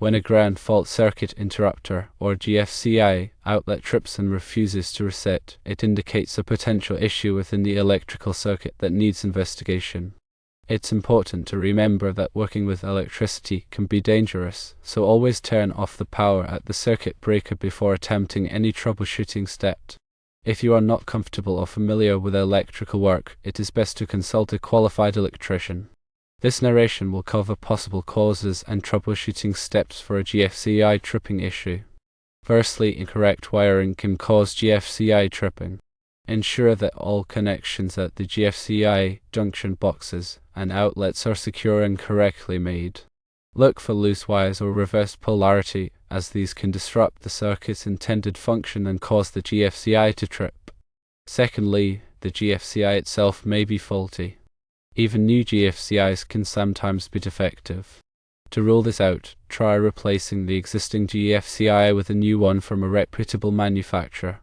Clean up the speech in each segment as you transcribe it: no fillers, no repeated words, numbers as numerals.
When a ground fault circuit interrupter, or GFCI, outlet trips and refuses to reset, it indicates a potential issue within the electrical circuit that needs investigation. It's important to remember that working with electricity can be dangerous, so always turn off the power at the circuit breaker before attempting any troubleshooting step. If you are not comfortable or familiar with electrical work, it is best to consult a qualified electrician. This narration will cover possible causes and troubleshooting steps for a GFCI tripping issue. Firstly, incorrect wiring can cause GFCI tripping. Ensure that all connections at the GFCI junction boxes and outlets are secure and correctly made. Look for loose wires or reversed polarity, as these can disrupt the circuit's intended function and cause the GFCI to trip. Secondly, the GFCI itself may be faulty. Even new GFCIs can sometimes be defective. To rule this out, try replacing the existing GFCI with a new one from a reputable manufacturer.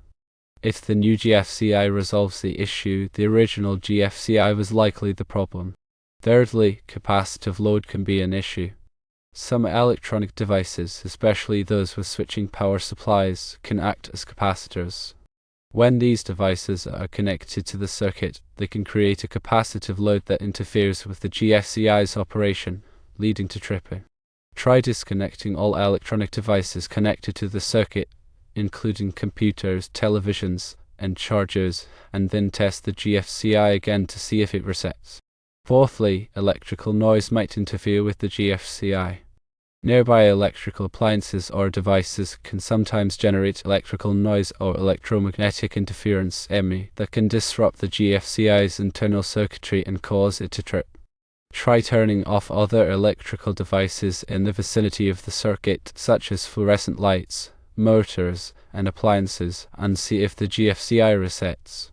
If the new GFCI resolves the issue, the original GFCI was likely the problem. Thirdly, capacitive load can be an issue. Some electronic devices, especially those with switching power supplies, can act as capacitors. When these devices are connected to the circuit, they can create a capacitive load that interferes with the GFCI's operation, leading to tripping. Try disconnecting all electronic devices connected to the circuit, including computers, televisions, and chargers, and then test the GFCI again to see if it resets. Fourthly, electrical noise might interfere with the GFCI. Nearby electrical appliances or devices can sometimes generate electrical noise or electromagnetic interference (EMI) that can disrupt the GFCI's internal circuitry and cause it to trip. Try turning off other electrical devices in the vicinity of the circuit, such as fluorescent lights, motors, and appliances, and see if the GFCI resets.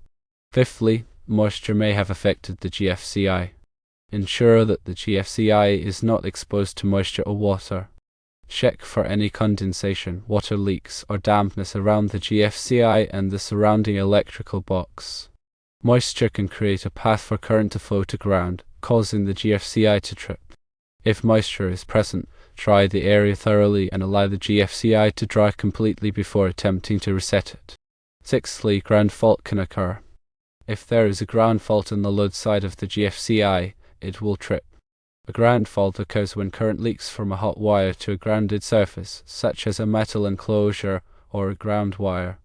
Fifthly, moisture may have affected the GFCI. Ensure that the GFCI is not exposed to moisture or water. Check for any condensation, water leaks, or dampness around the GFCI and the surrounding electrical box. Moisture can create a path for current to flow to ground, causing the GFCI to trip. If moisture is present, try the area thoroughly and allow the GFCI to dry completely before attempting to reset it. Sixthly, ground fault can occur. If there is a ground fault on the load side of the GFCI, it will trip. A ground fault occurs when current leaks from a hot wire to a grounded surface, such as a metal enclosure or a ground wire.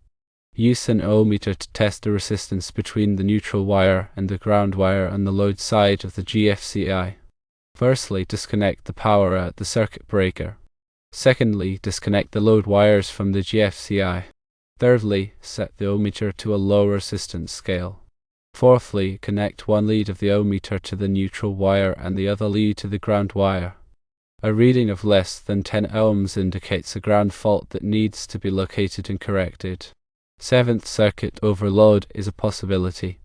Use an ohmmeter to test the resistance between the neutral wire and the ground wire on the load side of the GFCI. Firstly, disconnect the power at the circuit breaker. Secondly, disconnect the load wires from the GFCI. Thirdly, set the ohmmeter to a low resistance scale. Fourthly, connect one lead of the ohmmeter to the neutral wire and the other lead to the ground wire. A reading of less than 10 ohms indicates a ground fault that needs to be located and corrected. Seventh, circuit overload is a possibility.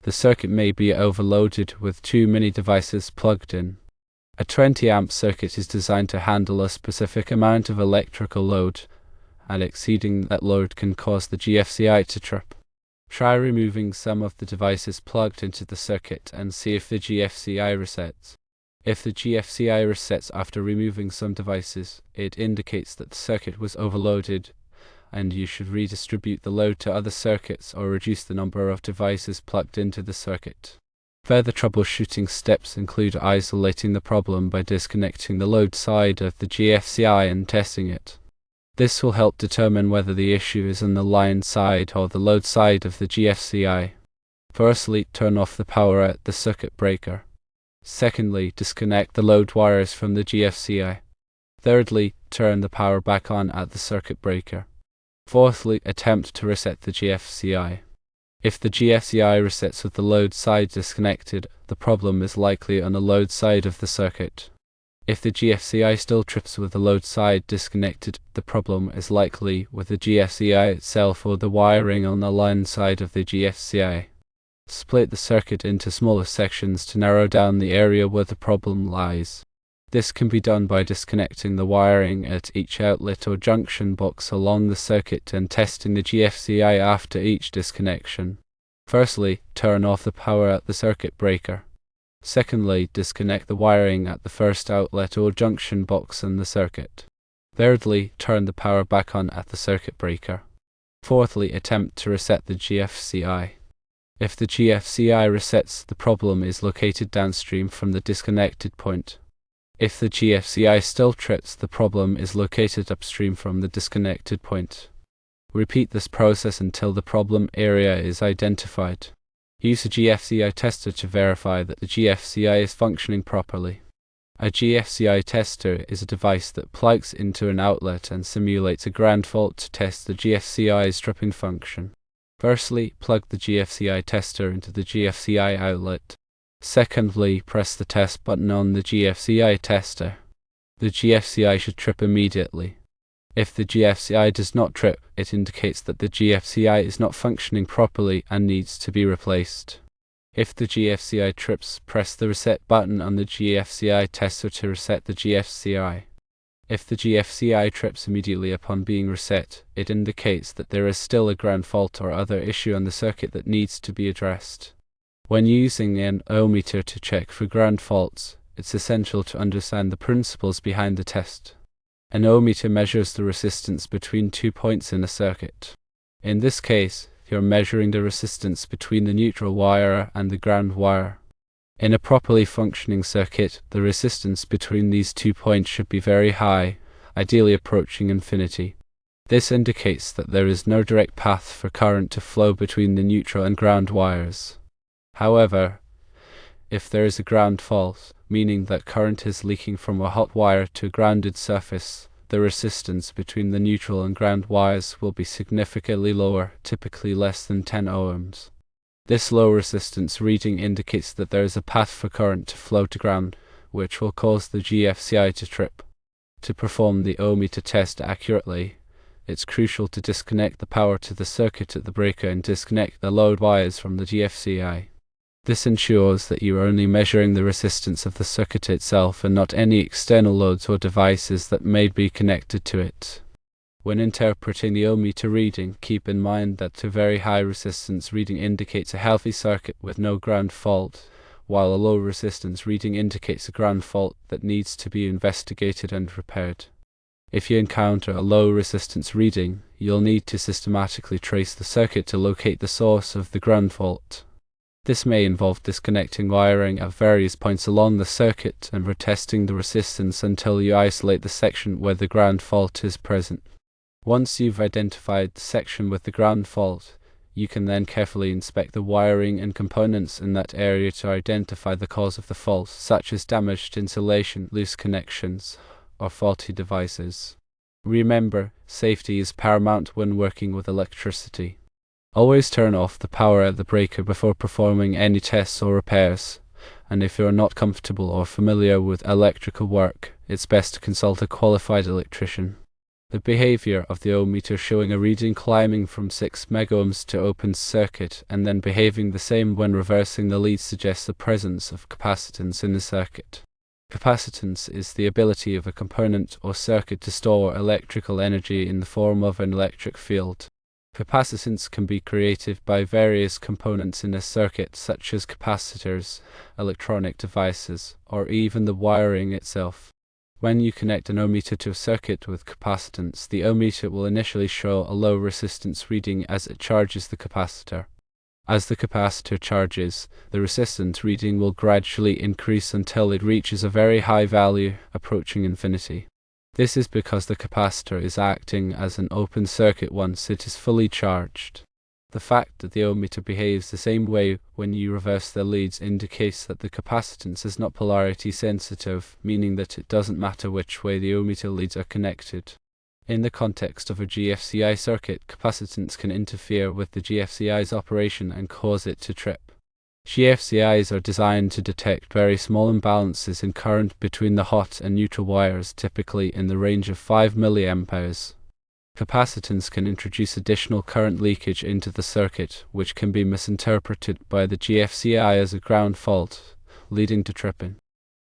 The circuit may be overloaded with too many devices plugged in. A 20 amp circuit is designed to handle a specific amount of electrical load, and exceeding that load can cause the GFCI to trip. Try removing some of the devices plugged into the circuit and see if the GFCI resets. If the GFCI resets after removing some devices, it indicates that the circuit was overloaded, and you should redistribute the load to other circuits or reduce the number of devices plugged into the circuit. Further troubleshooting steps include isolating the problem by disconnecting the load side of the GFCI and testing it. This will help determine whether the issue is on the line side or the load side of the GFCI. Firstly, turn off the power at the circuit breaker. Secondly, disconnect the load wires from the GFCI. Thirdly, turn the power back on at the circuit breaker. Fourthly, attempt to reset the GFCI. If the GFCI resets with the load side disconnected, the problem is likely on the load side of the circuit. If the GFCI still trips with the load side disconnected, the problem is likely with the GFCI itself or the wiring on the line side of the GFCI. Split the circuit into smaller sections to narrow down the area where the problem lies. This can be done by disconnecting the wiring at each outlet or junction box along the circuit and testing the GFCI after each disconnection. Firstly, turn off the power at the circuit breaker. Secondly, disconnect the wiring at the first outlet or junction box in the circuit. Thirdly, turn the power back on at the circuit breaker. Fourthly, attempt to reset the GFCI. If the GFCI resets, the problem is located downstream from the disconnected point. If the GFCI still trips, the problem is located upstream from the disconnected point. Repeat this process until the problem area is identified. Use a GFCI tester to verify that the GFCI is functioning properly. A GFCI tester is a device that plugs into an outlet and simulates a ground fault to test the GFCI's tripping function. Firstly, plug the GFCI tester into the GFCI outlet. Secondly, press the test button on the GFCI tester. The GFCI should trip immediately. If the GFCI does not trip, it indicates that the GFCI is not functioning properly and needs to be replaced. If the GFCI trips, press the reset button on the GFCI tester to reset the GFCI. If the GFCI trips immediately upon being reset, it indicates that there is still a ground fault or other issue on the circuit that needs to be addressed. When using an ohmmeter to check for ground faults, it's essential to understand the principles behind the test. An ohmmeter measures the resistance between 2 points in a circuit. In this case, you're measuring the resistance between the neutral wire and the ground wire. In a properly functioning circuit, the resistance between these 2 points should be very high, ideally approaching infinity. This indicates that there is no direct path for current to flow between the neutral and ground wires. However, if there is a ground fault, meaning that current is leaking from a hot wire to a grounded surface, the resistance between the neutral and ground wires will be significantly lower, typically less than 10 ohms. This low resistance reading indicates that there is a path for current to flow to ground, which will cause the GFCI to trip. To perform the ohmmeter test accurately, it's crucial to disconnect the power to the circuit at the breaker and disconnect the load wires from the GFCI. This ensures that you are only measuring the resistance of the circuit itself and not any external loads or devices that may be connected to it. When interpreting the ohmmeter reading, keep in mind that a very high resistance reading indicates a healthy circuit with no ground fault, while a low resistance reading indicates a ground fault that needs to be investigated and repaired. If you encounter a low resistance reading, you'll need to systematically trace the circuit to locate the source of the ground fault. This may involve disconnecting wiring at various points along the circuit and retesting the resistance until you isolate the section where the ground fault is present. Once you've identified the section with the ground fault, you can then carefully inspect the wiring and components in that area to identify the cause of the fault, such as damaged insulation, loose connections, or faulty devices. Remember, safety is paramount when working with electricity. Always turn off the power at the breaker before performing any tests or repairs, and if you are not comfortable or familiar with electrical work, it's best to consult a qualified electrician. The behavior of the ohmmeter showing a reading climbing from 6 megohms to open circuit and then behaving the same when reversing the lead suggests the presence of capacitance in the circuit. Capacitance is the ability of a component or circuit to store electrical energy in the form of an electric field. Capacitance can be created by various components in a circuit such as capacitors, electronic devices, or even the wiring itself. When you connect an ohmmeter to a circuit with capacitance, the ohmmeter will initially show a low resistance reading as it charges the capacitor. As the capacitor charges, the resistance reading will gradually increase until it reaches a very high value, approaching infinity. This is because the capacitor is acting as an open circuit once it is fully charged. The fact that the ohmmeter behaves the same way when you reverse the leads indicates that the capacitance is not polarity sensitive, meaning that it doesn't matter which way the ohmmeter leads are connected. In the context of a GFCI circuit, capacitance can interfere with the GFCI's operation and cause it to trip. GFCIs are designed to detect very small imbalances in current between the hot and neutral wires, typically in the range of 5 milliamperes. Capacitance can introduce additional current leakage into the circuit, which can be misinterpreted by the GFCI as a ground fault, leading to tripping.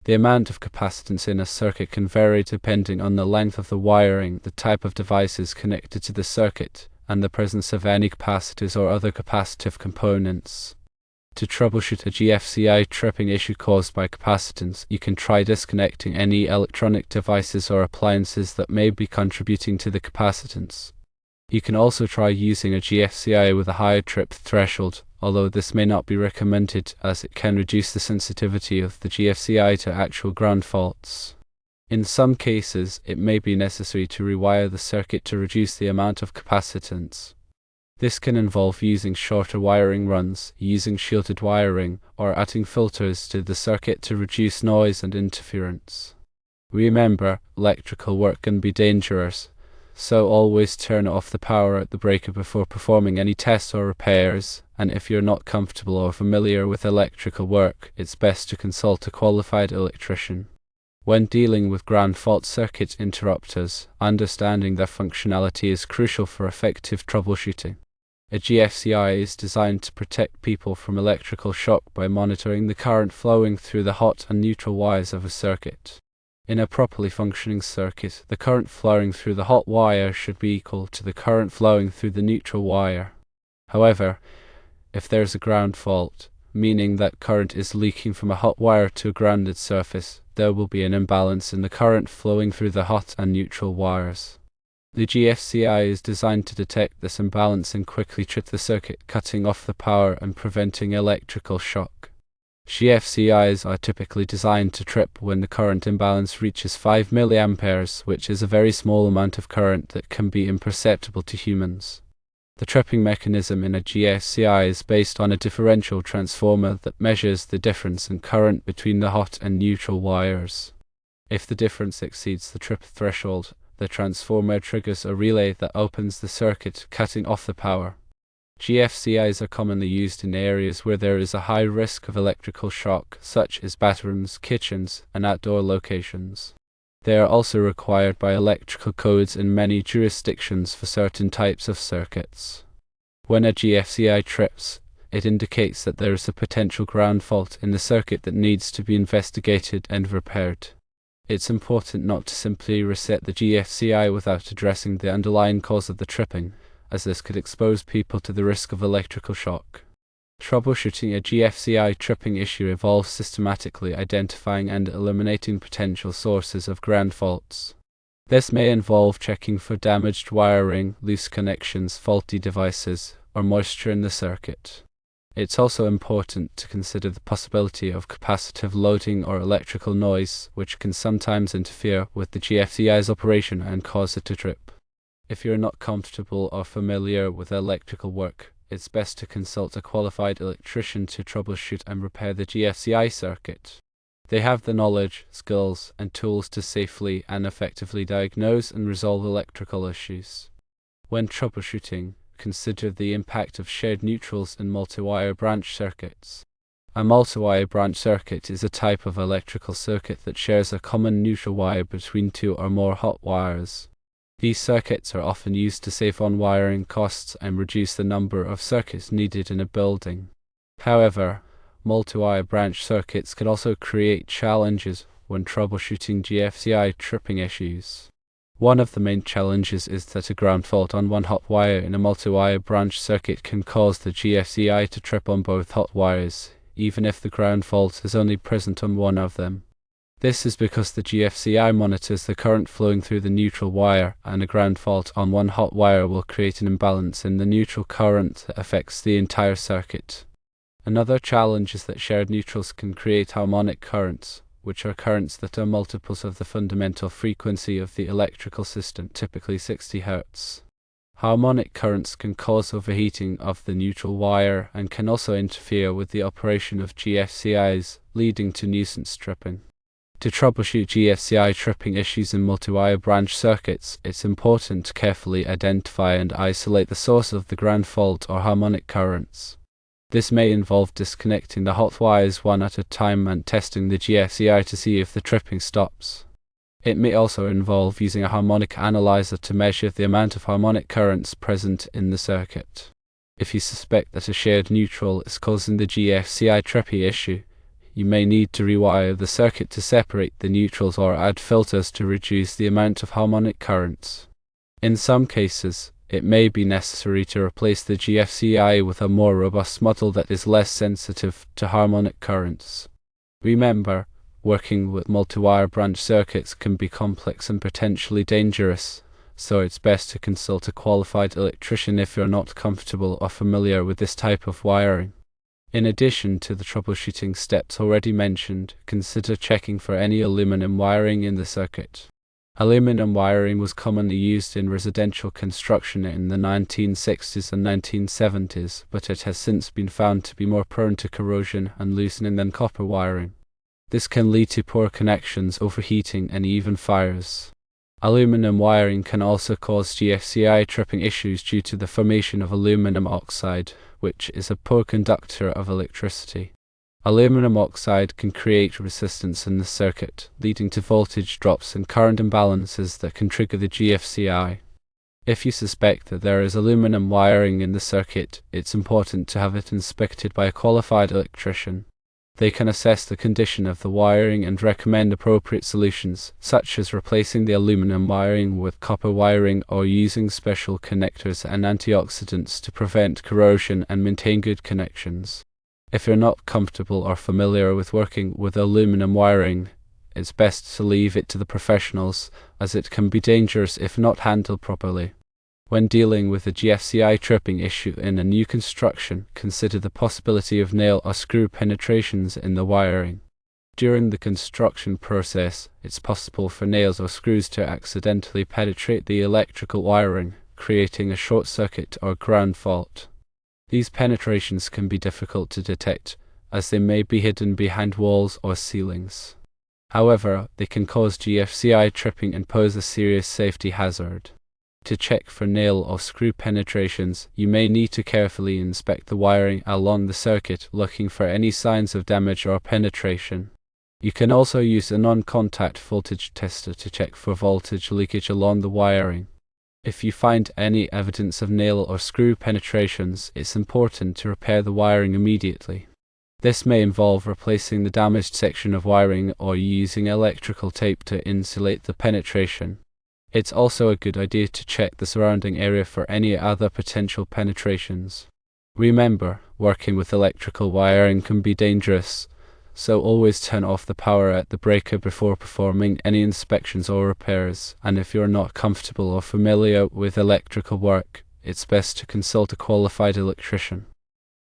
The amount of capacitance in a circuit can vary depending on the length of the wiring, the type of devices connected to the circuit, and the presence of any capacitors or other capacitive components. To troubleshoot a GFCI tripping issue caused by capacitance, you can try disconnecting any electronic devices or appliances that may be contributing to the capacitance. You can also try using a GFCI with a higher trip threshold, although this may not be recommended as it can reduce the sensitivity of the GFCI to actual ground faults. In some cases, it may be necessary to rewire the circuit to reduce the amount of capacitance. This can involve using shorter wiring runs, using shielded wiring, or adding filters to the circuit to reduce noise and interference. Remember, electrical work can be dangerous, so always turn off the power at the breaker before performing any tests or repairs, and if you're not comfortable or familiar with electrical work, it's best to consult a qualified electrician. When dealing with ground fault circuit interrupters, understanding their functionality is crucial for effective troubleshooting. A GFCI is designed to protect people from electrical shock by monitoring the current flowing through the hot and neutral wires of a circuit. In a properly functioning circuit, the current flowing through the hot wire should be equal to the current flowing through the neutral wire. However, if there is a ground fault, meaning that current is leaking from a hot wire to a grounded surface, there will be an imbalance in the current flowing through the hot and neutral wires. The GFCI is designed to detect this imbalance and quickly trip the circuit, cutting off the power and preventing electrical shock. GFCIs are typically designed to trip when the current imbalance reaches 5 mA, which is a very small amount of current that can be imperceptible to humans. The tripping mechanism in a GFCI is based on a differential transformer that measures the difference in current between the hot and neutral wires. If the difference exceeds the trip threshold, the transformer triggers a relay that opens the circuit, cutting off the power. GFCIs are commonly used in areas where there is a high risk of electrical shock, such as bathrooms, kitchens, and outdoor locations. They are also required by electrical codes in many jurisdictions for certain types of circuits. When a GFCI trips, it indicates that there is a potential ground fault in the circuit that needs to be investigated and repaired. It's important not to simply reset the GFCI without addressing the underlying cause of the tripping, as this could expose people to the risk of electrical shock. Troubleshooting a GFCI tripping issue involves systematically identifying and eliminating potential sources of ground faults. This may involve checking for damaged wiring, loose connections, faulty devices, or moisture in the circuit. It's also important to consider the possibility of capacitive loading or electrical noise, which can sometimes interfere with the GFCI's operation and cause it to trip. If you're not comfortable or familiar with electrical work, it's best to consult a qualified electrician to troubleshoot and repair the GFCI circuit. They have the knowledge, skills, and tools to safely and effectively diagnose and resolve electrical issues. When troubleshooting, consider the impact of shared neutrals in multi-wire branch circuits. A multi-wire branch circuit is a type of electrical circuit that shares a common neutral wire between two or more hot wires. These circuits are often used to save on wiring costs and reduce the number of circuits needed in a building. However, multi-wire branch circuits can also create challenges when troubleshooting GFCI tripping issues. One of the main challenges is that a ground fault on one hot wire in a multi-wire branch circuit can cause the GFCI to trip on both hot wires, even if the ground fault is only present on one of them. This is because the GFCI monitors the current flowing through the neutral wire, and a ground fault on one hot wire will create an imbalance in the neutral current that affects the entire circuit. Another challenge is that shared neutrals can create harmonic currents, which are currents that are multiples of the fundamental frequency of the electrical system, typically 60 Hz. Harmonic currents can cause overheating of the neutral wire and can also interfere with the operation of GFCIs, leading to nuisance tripping. To troubleshoot GFCI tripping issues in multi-wire branch circuits, it's important to carefully identify and isolate the source of the ground fault or harmonic currents. This may involve disconnecting the hot wires one at a time and testing the GFCI to see if the tripping stops. It may also involve using a harmonic analyzer to measure the amount of harmonic currents present in the circuit. If you suspect that a shared neutral is causing the GFCI tripping issue, you may need to rewire the circuit to separate the neutrals or add filters to reduce the amount of harmonic currents. In some cases, it may be necessary to replace the GFCI with a more robust model that is less sensitive to harmonic currents. Remember, working with multi-wire branch circuits can be complex and potentially dangerous, so it's best to consult a qualified electrician if you're not comfortable or familiar with this type of wiring. In addition to the troubleshooting steps already mentioned, consider checking for any aluminum wiring in the circuit. Aluminum wiring was commonly used in residential construction in the 1960s and 1970s, but it has since been found to be more prone to corrosion and loosening than copper wiring. This can lead to poor connections, overheating, and even fires. Aluminum wiring can also cause GFCI tripping issues due to the formation of aluminum oxide, which is a poor conductor of electricity. Aluminum oxide can create resistance in the circuit, leading to voltage drops and current imbalances that can trigger the GFCI. If you suspect that there is aluminum wiring in the circuit, it's important to have it inspected by a qualified electrician. They can assess the condition of the wiring and recommend appropriate solutions, such as replacing the aluminum wiring with copper wiring or using special connectors and antioxidants to prevent corrosion and maintain good connections. If you're not comfortable or familiar with working with aluminum wiring, it's best to leave it to the professionals, as it can be dangerous if not handled properly. When dealing with a GFCI tripping issue in a new construction, consider the possibility of nail or screw penetrations in the wiring. During the construction process, it's possible for nails or screws to accidentally penetrate the electrical wiring, creating a short circuit or ground fault. These penetrations can be difficult to detect, as they may be hidden behind walls or ceilings. However, they can cause GFCI tripping and pose a serious safety hazard. To check for nail or screw penetrations, you may need to carefully inspect the wiring along the circuit, looking for any signs of damage or penetration. You can also use a non-contact voltage tester to check for voltage leakage along the wiring. If you find any evidence of nail or screw penetrations, it's important to repair the wiring immediately. This may involve replacing the damaged section of wiring or using electrical tape to insulate the penetration. It's also a good idea to check the surrounding area for any other potential penetrations. Remember, working with electrical wiring can be dangerous, so always turn off the power at the breaker before performing any inspections or repairs, and if you're not comfortable or familiar with electrical work, it's best to consult a qualified electrician.